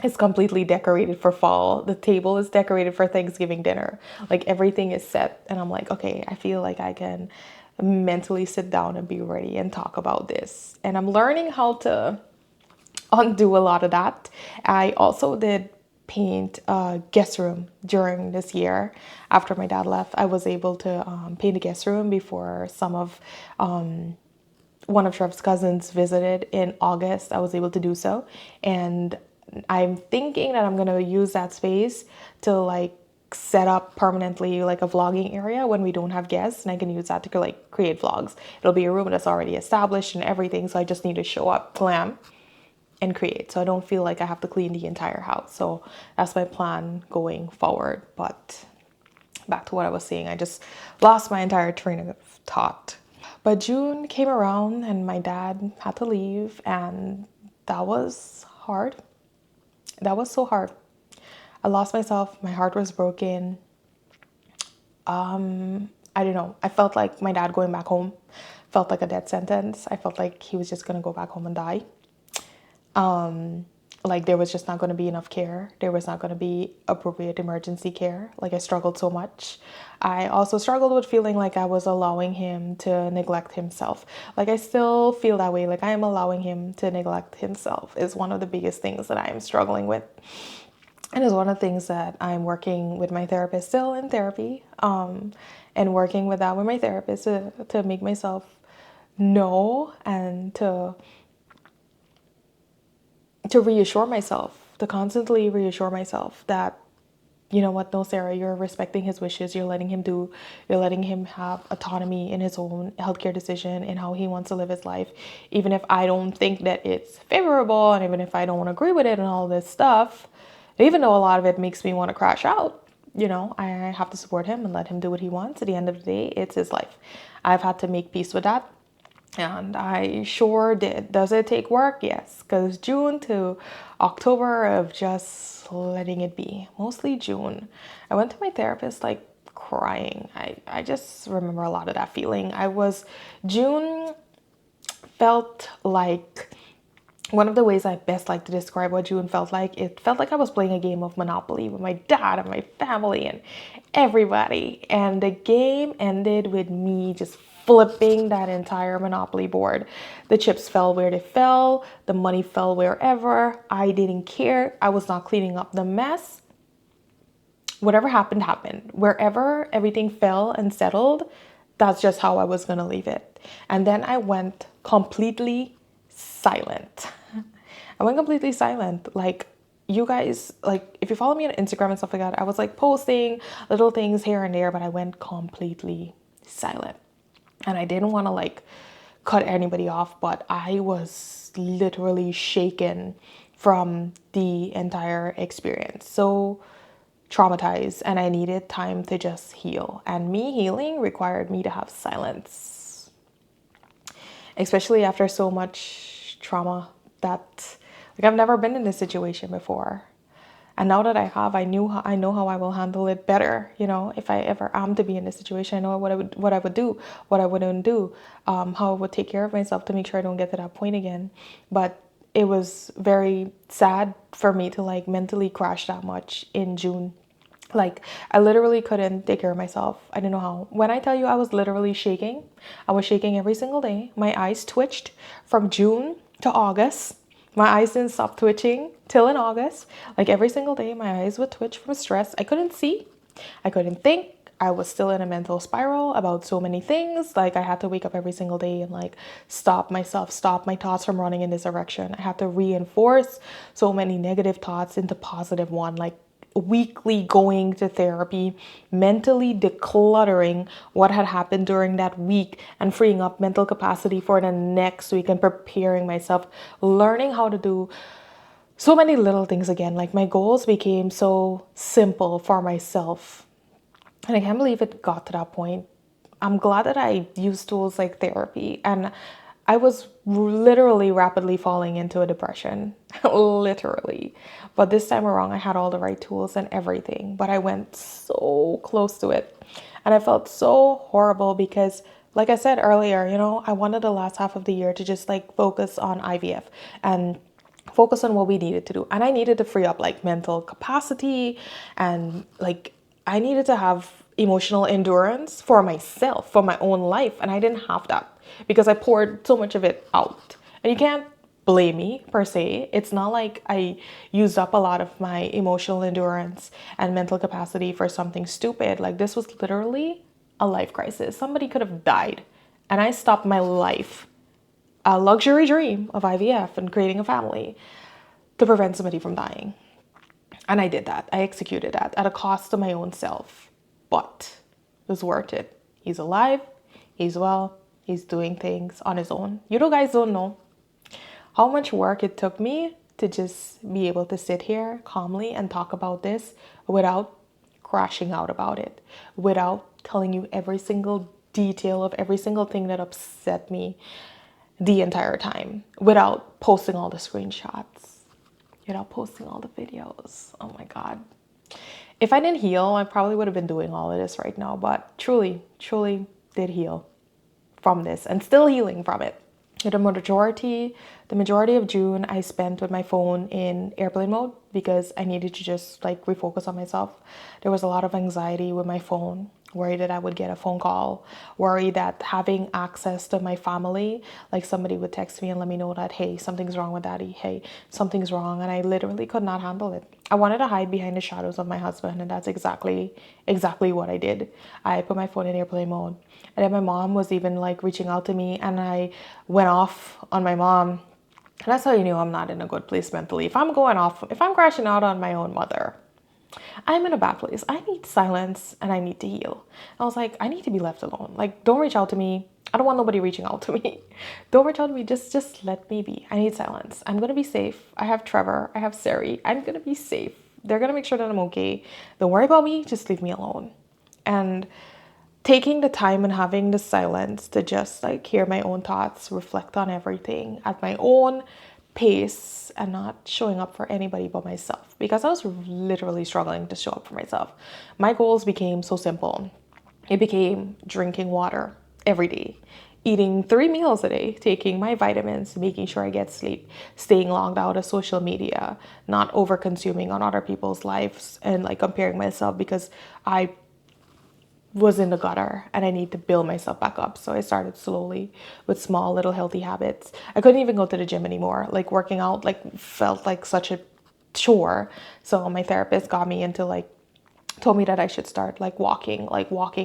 is completely decorated for fall. The table is decorated for Thanksgiving dinner. Like, everything is set. And I'm like, okay, I feel like I can mentally sit down and be ready and talk about this. And I'm learning how to undo a lot of that. I also did paint a guest room during this year. After my dad left, I was able to paint a guest room before some of one of Trev's cousins visited in August. I was able to do so, and I'm thinking that I'm gonna use that space to like set up permanently like a vlogging area when we don't have guests, and I can use that to like create vlogs. It'll be a room that's already established and everything, so I just need to show up, glam, and create, so I don't feel like I have to clean the entire house. So that's my plan going forward. But back to what I was saying, I just lost my entire train of thought. But June came around and my dad had to leave, and that was hard. That was so hard. I lost myself, my heart was broken. I don't know, I felt like my dad going back home felt like a death sentence. I felt like he was just gonna go back home and die. Like, there was just not going to be enough care. There was not going to be appropriate emergency care. Like, I struggled so much. I also struggled with feeling like I was allowing him to neglect himself. Like, I still feel that way. Like, I am allowing him to neglect himself is one of the biggest things that I am struggling with. And is one of the things that I'm working with my therapist, still in therapy, and working with that with my therapist to make myself know, and to reassure myself, to constantly reassure myself that, you know what, no, Sarah, you're respecting his wishes. You're letting him have autonomy in his own healthcare decision and how he wants to live his life. Even if I don't think that it's favorable, and even if I don't agree with it and all this stuff, even though a lot of it makes me want to crash out, you know, I have to support him and let him do what he wants. At the end of the day, it's his life. I've had to make peace with that. And I sure did. Does it take work? Yes. Because June to October of just letting it be. Mostly June. I went to my therapist like crying. I just remember a lot of that feeling. June felt like, one of the ways I best like to describe what June felt like, it felt like I was playing a game of Monopoly with my dad and my family and everybody. And the game ended with me just flipping that entire Monopoly board. The chips fell where they fell, the money fell wherever. I didn't care. I was not cleaning up the mess. Whatever happened, happened. Wherever everything fell and settled, that's just how I was going to leave it. And then I went completely silent. I went completely silent. Like, you guys, like, if you follow me on Instagram and stuff like that, I was like posting little things here and there, but I went completely silent. And I didn't want to like cut anybody off, but I was literally shaken from the entire experience. So traumatized, and I needed time to just heal. And me healing required me to have silence, especially after so much trauma that, like, I've never been in this situation before. And now that I have, I know how I will handle it better. You know, if I ever am to be in this situation, I know what I would do, what I wouldn't do, how I would take care of myself to make sure I don't get to that point again. But it was very sad for me to like mentally crash that much in June. Like, I literally couldn't take care of myself. I didn't know how. When I tell you I was literally shaking, I was shaking every single day. My eyes twitched from June to August. My eyes didn't stop twitching till in August. Like, every single day, my eyes would twitch from stress. I couldn't see. I couldn't think. I was still in a mental spiral about so many things. Like I had to wake up every single day and like stop myself, stop my thoughts from running in this direction. I had to reinforce so many negative thoughts into positive one, like weekly going to therapy, mentally decluttering what had happened during that week and freeing up mental capacity for the next week and preparing myself, learning how to do so many little things again. Like my goals became so simple for myself. And I can't believe it got to that point. I'm glad that I used tools like therapy, and I was literally rapidly falling into a depression, literally. But this time around, I had all the right tools and everything, but I went so close to it. And I felt so horrible because, like I said earlier, I wanted the last half of the year to just like focus on IVF and focus on what we needed to do. And I needed to free up like mental capacity, and like I needed to have emotional endurance for myself, for my own life. And I didn't have that because I poured so much of it out. And you can't blame me per se. It's not like I used up a lot of my emotional endurance and mental capacity for something stupid. Like this was literally a life crisis. Somebody could have died. And I stopped my life, a luxury dream of IVF and creating a family, to prevent somebody from dying. And I did that. I executed that at a cost to my own self. But it was worth it. He's alive. He's well. He's doing things on his own. You guys don't know how much work it took me to just be able to sit here calmly and talk about this without crashing out about it, without telling you every single detail of every single thing that upset me the entire time, without posting all the screenshots, without posting all the videos. Oh my God. If I didn't heal, I probably would have been doing all of this right now, but truly, truly did heal from this and still healing from it. The majority of June I spent with my phone in airplane mode because I needed to just like refocus on myself. There was a lot of anxiety with my phone, worried that I would get a phone call, worried that having access to my family, like somebody would text me and let me know that, hey, something's wrong with daddy, hey, something's wrong, and I literally could not handle it. I wanted to hide behind the shadows of my husband, and that's exactly what I did. I put my phone in airplane mode. And then my mom was even like reaching out to me, and I went off on my mom. And that's how you knew I'm not in a good place mentally. If I'm crashing out on my own mother, I'm in a bad place. I need silence and I need to heal. I was like, I need to be left alone. Like, don't reach out to me. I don't want nobody reaching out to me. Don't reach out to me. Just let me be. I need silence. I'm going to be safe. I have Trevor. I have Sari. I'm going to be safe. They're going to make sure that I'm okay. Don't worry about me. Just leave me alone. And taking the time and having the silence to just like hear my own thoughts, reflect on everything at my own pace, and not showing up for anybody but myself, because I was literally struggling to show up for myself. My goals became so simple. It became drinking water every day, eating 3 meals a day, taking my vitamins, making sure I get sleep, staying logged out of social media, not over consuming on other people's lives and like comparing myself, because I was in the gutter and I need to build myself back up. So I started slowly with small little healthy habits. I couldn't even go to the gym anymore. Like working out like felt like such a chore. So my therapist got me into like told me that I should start like walking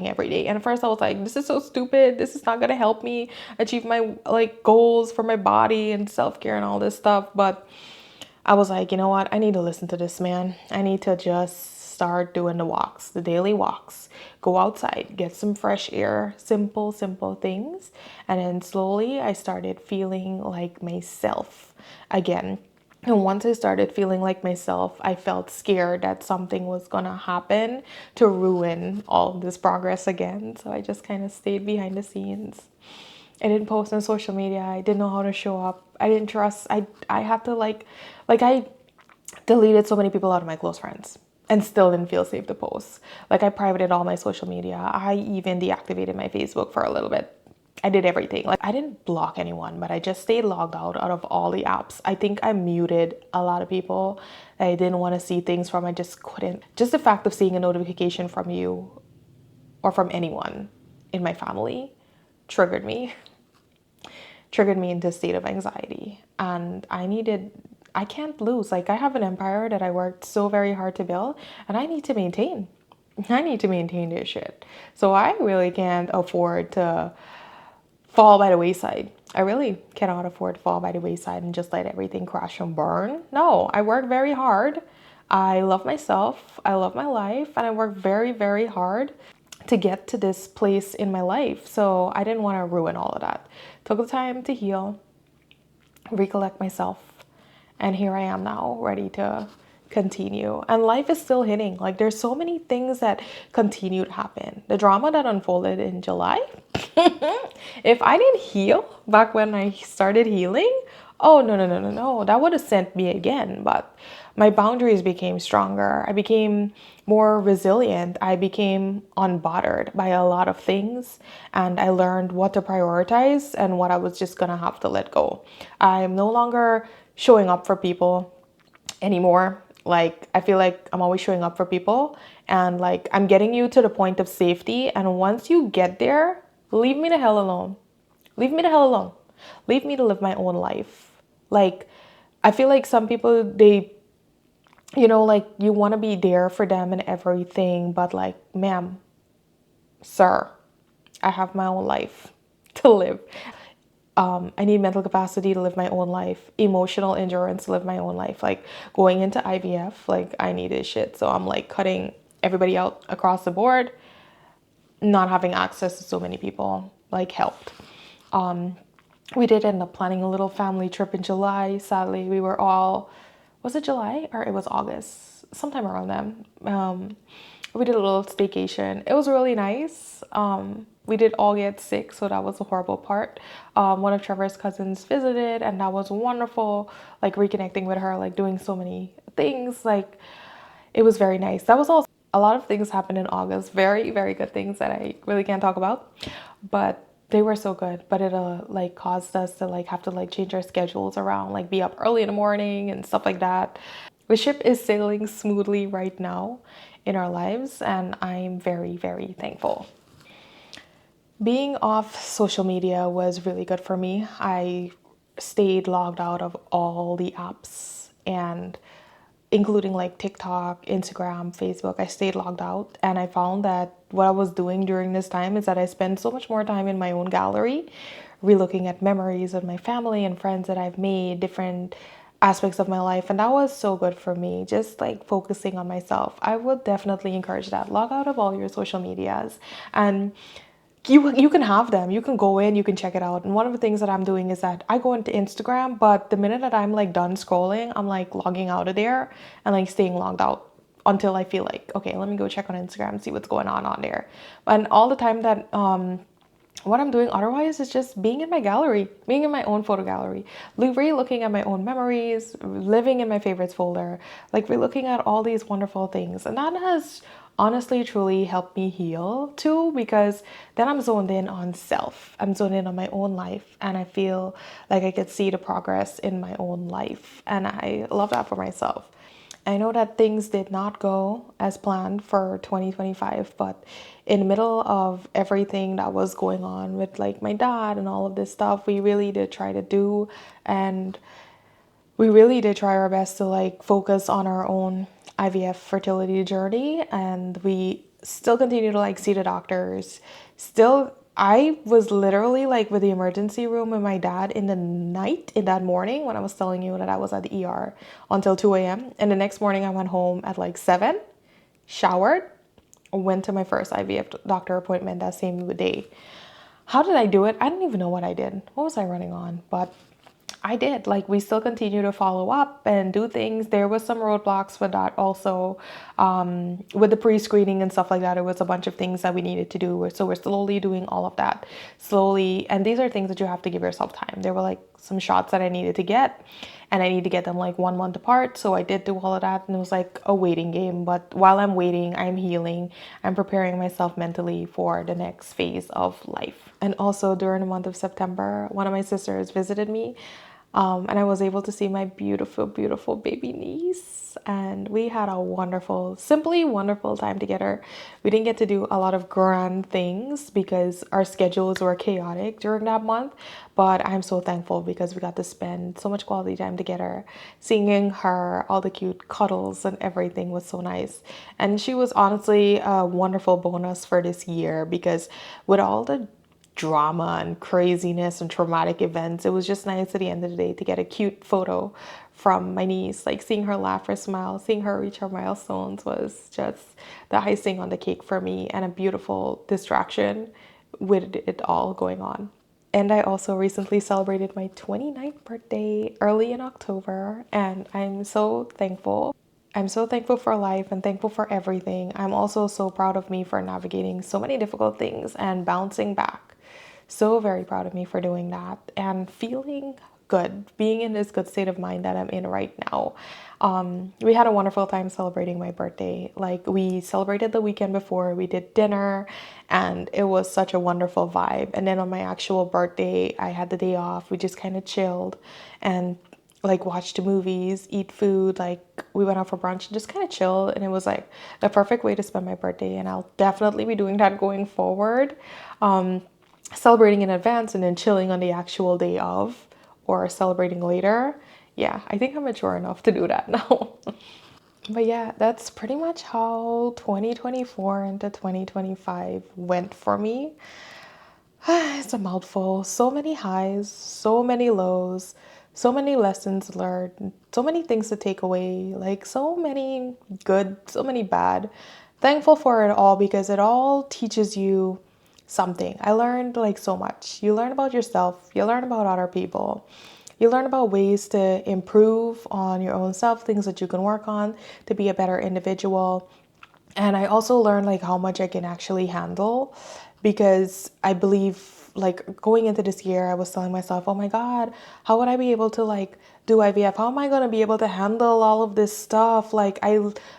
every day. And at first I was like, this is so stupid. This is not going to help me achieve my like goals for my body and self-care and all this stuff. But I was like, you know what? I need to listen to this man. I need to just start doing the walks, the daily walks, go outside, get some fresh air, simple things. And then slowly I started feeling like myself again. And once I started feeling like myself, I felt scared that something was gonna happen to ruin all this progress again. So I just kind of stayed behind the scenes. I didn't post on social media. I didn't know how to show up. I didn't trust. I had to like I deleted so many people out of my close friends and still didn't feel safe to post. Like I privated all my social media. I even deactivated my Facebook for a little bit. I did everything. Like I didn't block anyone, but I just stayed logged out of all the apps. I think I muted a lot of people that I didn't want to see things from. I just couldn't. Just the fact of seeing a notification from you or from anyone in my family triggered me into a state of anxiety. And I can't lose. Like I have an empire that I worked so very hard to build, and I need to maintain. I need to maintain this shit. So I really can't afford to fall by the wayside. I really cannot afford to fall by the wayside and just let everything crash and burn. No, I work very hard. I love myself. I love my life. And I work very, very hard to get to this place in my life. So I didn't want to ruin all of that. Took the time to heal, recollect myself, and here I am now, ready to continue. And life is still hitting. Like, there's so many things that continue to happen. The drama that unfolded in July, if I didn't heal back when I started healing, oh, no, no, no, no, no, that would have sent me again. But my boundaries became stronger. I became more resilient. I became unbothered by a lot of things. And I learned what to prioritize and what I was just going to have to let go. I'm no longer showing up for people anymore. Like, I feel like I'm always showing up for people, and like, I'm getting you to the point of safety. And once you get there, leave me the hell alone. Leave me the hell alone. Leave me to live my own life. Like, I feel like some people, they, like, you want to be there for them and everything, but like, ma'am, sir, I have my own life to live. I need mental capacity to live my own life, emotional endurance to live my own life. Like, going into IVF, like, I needed shit. So I'm like cutting everybody out across the board. Not having access to so many people like helped. We did end up planning a little family trip in July. Sadly, we were all, was it July or it was August? Sometime around then. We did a little staycation. It was really nice. We did all get sick, so that was the horrible part. One of Trevor's cousins visited, and that was wonderful. Like, reconnecting with her, like doing so many things. Like, it was very nice. That was also a lot of things happened in August. Very, very good things that I really can't talk about, but they were so good. But it like caused us to like have to like change our schedules around, like be up early in the morning and stuff like that. The ship is sailing smoothly right now in our lives, and I'm very, very thankful. Being off social media was really good for me. I stayed logged out of all the apps, and including like TikTok, Instagram, Facebook. I stayed logged out, and I found that what I was doing during this time is that I spent so much more time in my own gallery, relooking at memories of my family and friends that I've made, different aspects of my life, and that was so good for me, just like focusing on myself. I would definitely encourage that. Log out of all your social medias, and you can have them. You can go in, you can check it out. And one of the things that I'm doing is that I go into Instagram, but the minute that I'm like done scrolling, I'm like logging out of there and like staying logged out until I feel like, okay, let me go check on Instagram and see what's going on there. And all the time that what I'm doing otherwise is just being in my gallery, being in my own photo gallery, re-looking at my own memories, living in my favorites folder, like re-looking at all these wonderful things. And that has honestly truly helped me heal too, because then I'm zoned in on self. I'm zoned in on my own life, and I feel like I could see the progress in my own life. And I love that for myself. I know that things did not go as planned for 2025, but in the middle of everything that was going on with like my dad and all of this stuff, we really did try to do, and we really did try our best to like focus on our own IVF fertility journey, and we still continue to like see the doctors. Still, I was literally like with the emergency room with my dad in the night, in that morning when I was telling you that I was at the ER until 2 a.m. And the next morning I went home at like 7, showered, went to my first IVF doctor appointment that same day. How did I do it? I don't even know what I did. What was I running on? But I did. Like, we still continue to follow up and do things. There was some roadblocks with that also. With the pre-screening and stuff like that, it was a bunch of things that we needed to do. So we're slowly doing all of that. Slowly. And these are things that you have to give yourself time. There were like some shots that I needed to get, and I need to get them like 1 month apart. So I did do all of that, and it was like a waiting game. But while I'm waiting, I'm healing. I'm preparing myself mentally for the next phase of life. And also during the month of September, one of my sisters visited me. And I was able to see my beautiful, beautiful baby niece. And we had a wonderful, simply wonderful time together. We didn't get to do a lot of grand things because our schedules were chaotic during that month. But I'm so thankful because we got to spend so much quality time together. Seeing her, all the cute cuddles and everything was so nice. And she was honestly a wonderful bonus for this year because with all the drama and craziness and traumatic events, it was just nice at the end of the day to get a cute photo from my niece. Like seeing her laugh or smile, seeing her reach her milestones was just the icing on the cake for me and a beautiful distraction with it all going on. And I also recently celebrated my 29th birthday early in October, and I'm so thankful. I'm so thankful for life and thankful for everything. I'm also so proud of me for navigating so many difficult things and bouncing back. So very proud of me for doing that and feeling good, being in this good state of mind that I'm in right now. We had a wonderful time celebrating my birthday. Like we celebrated the weekend before, we did dinner, and it was such a wonderful vibe. And then on my actual birthday, I had the day off. We just kind of chilled and like watched movies, eat food. Like we went out for brunch and just kind of chill. And it was like the perfect way to spend my birthday. And I'll definitely be doing that going forward. Celebrating in advance and then chilling on the actual day of or celebrating later. Yeah, I think I'm mature enough to do that now. But yeah, that's pretty much how 2024 into 2025 went for me. It's a mouthful. So many highs, so many lows, so many lessons learned, so many things to take away, like so many good, so many bad. Thankful for it all because it all teaches you something. I learned like so much. You learn about yourself, you learn about other people. You learn about ways to improve on your own self, things that you can work on to be a better individual. And I also learned like how much I can actually handle because I believe like going into this year, I was telling myself, oh my God, how would I be able to like do IVF? How am I going to be able to handle all of this stuff? Like I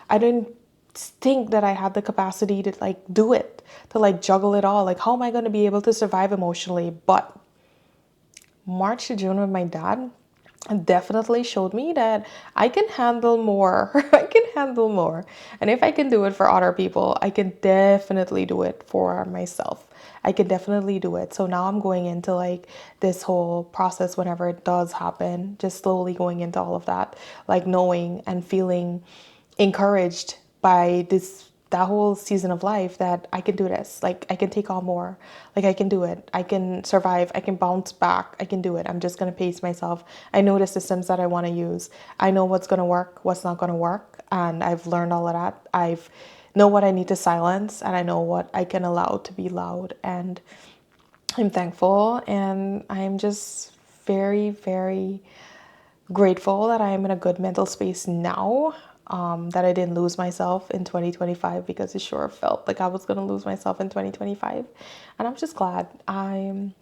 didn't think that I had the capacity to like do it, to like juggle it all. Like how am I going to be able to survive emotionally? But March to June with my dad definitely showed me that I can handle more. I can handle more. And if I can do it for other people, I can definitely do it for myself. I can definitely do it. So now I'm going into like this whole process whenever it does happen, just slowly going into all of that, like knowing and feeling encouraged by this that whole season of life that I can do this. Like I can take on more. Like I can do it. I can survive. I can bounce back. I can do it. I'm just gonna pace myself. I know the systems that I want to use. I know what's gonna work, what's not gonna work, and I've learned all of that. I've know what I need to silence, and I know what I can allow to be loud. And I'm thankful, and I'm just very, very grateful that I am in a good mental space now. That I didn't lose myself in 2025 because it sure felt like I was going to lose myself in 2025. And I'm just glad. I'm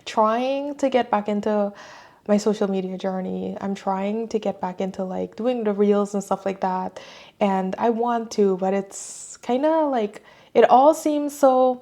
trying to get back into my social media journey. I'm trying to get back into like doing the reels and stuff like that. And I want to, but it's kind of like it all seems so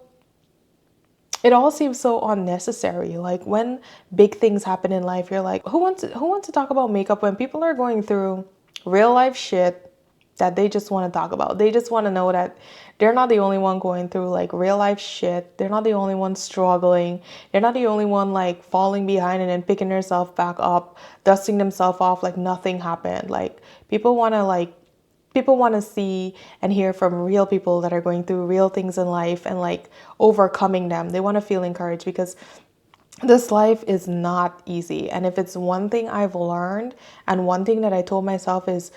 unnecessary. Like when big things happen in life, you're like, who wants to talk about makeup when people are going through real life shit that they just want to talk about. They just want to know that they're not the only one going through like real life shit. They're not the only one struggling. They're not the only one like falling behind and then picking themselves back up, dusting themselves off like nothing happened. Like people want to see and hear from real people that are going through real things in life and like overcoming them. They want to feel encouraged because this life is not easy. And if it's one thing I've learned and one thing that I told myself is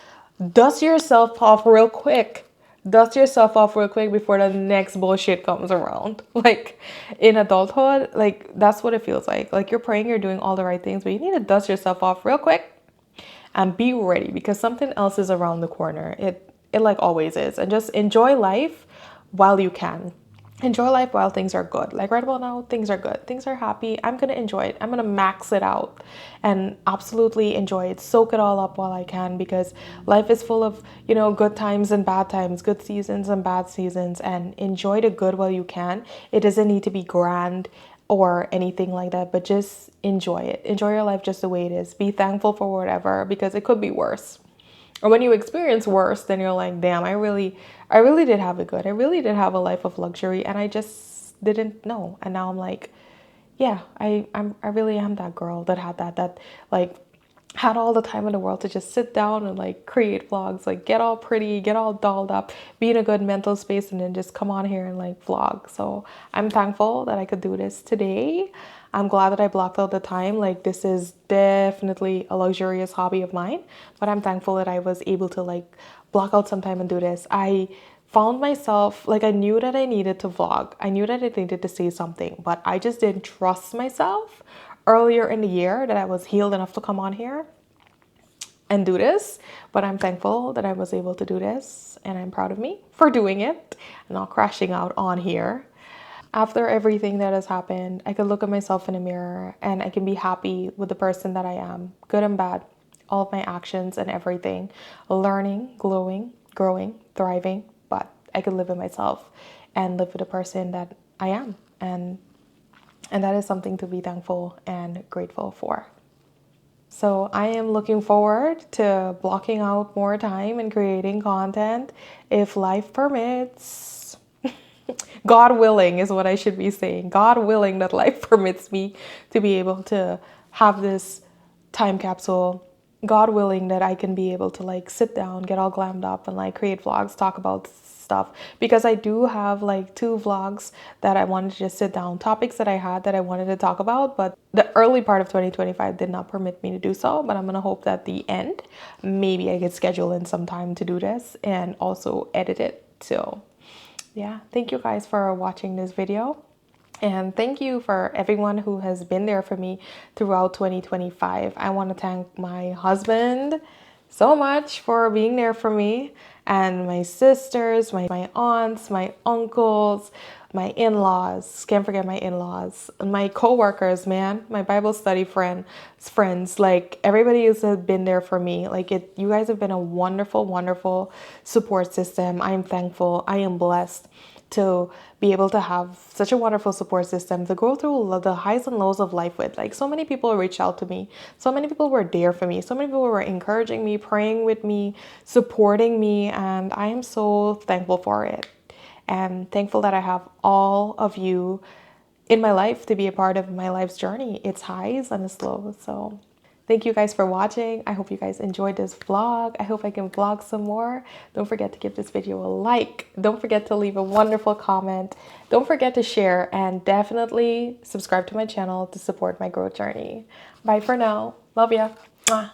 dust yourself off real quick. Dust yourself off real quick before the next bullshit comes around. Like in adulthood, like that's what it feels like. Like you're praying, you're doing all the right things, but you need to dust yourself off real quick and be ready because something else is around the corner. It like always is. And just enjoy life while you can. Enjoy life while things are good. Like right about now, things are good. Things are happy. I'm going to enjoy it. I'm going to max it out and absolutely enjoy it. Soak it all up while I can because life is full of, good times and bad times, good seasons and bad seasons, and enjoy the good while you can. It doesn't need to be grand or anything like that, but just enjoy it. Enjoy your life just the way it is. Be thankful for whatever, because it could be worse. Or when you experience worse, then you're like, damn, I really did have it good. I really did have a life of luxury, and I just didn't know. And now I'm like, yeah, I really am that girl that had that like had all the time in the world to just sit down and like create vlogs, like get all pretty, get all dolled up, be in a good mental space, and then just come on here and like vlog. So I'm thankful that I could do this today. I'm glad that I blocked out the time. Like, this is definitely a luxurious hobby of mine, but I'm thankful that I was able to like block out some time and do this. I found myself like, I knew that I needed to vlog. I knew that I needed to say something, but I just didn't trust myself earlier in the year that I was healed enough to come on here and do this. But I'm thankful that I was able to do this, and I'm proud of me for doing it and not crashing out on here. After everything that has happened, I could look at myself in a mirror and I can be happy with the person that I am, good and bad, all of my actions and everything, learning, growing, thriving, but I could live with myself and live with the person that I am. And that is something to be thankful and grateful for. So I am looking forward to blocking out more time and creating content if life permits. God willing is what I should be saying. God willing that life permits me to be able to have this time capsule. God willing that I can be able to like sit down, get all glammed up and like create vlogs, talk about stuff, because I do have like 2 vlogs that I wanted to just sit down, topics that I had that I wanted to talk about, but the early part of 2025 did not permit me to do so. But I'm gonna hope that the end, maybe I could schedule in some time to do this and also edit it. So yeah, thank you guys for watching this video. And thank you for everyone who has been there for me throughout 2025. I want to thank my husband so much for being there for me, and my sisters, my aunts, my uncles, my in-laws. Can't forget my in-laws, and my co-workers, man, my Bible study friends. Like, everybody has been there for me. Like, you guys have been a wonderful, wonderful support system. I am thankful. I am blessed to be able to have such a wonderful support system to go through the highs and lows of life with. Like, so many people reached out to me. So many people were there for me. So many people were encouraging me, praying with me, supporting me. And I am so thankful for it. And thankful that I have all of you in my life to be a part of my life's journey. It's highs and it's lows. So thank you guys for watching. I hope you guys enjoyed this vlog. I hope I can vlog some more. Don't forget to give this video a like. Don't forget to leave a wonderful comment. Don't forget to share, and definitely subscribe to my channel to support my growth journey. Bye for now. Love ya. Mwah.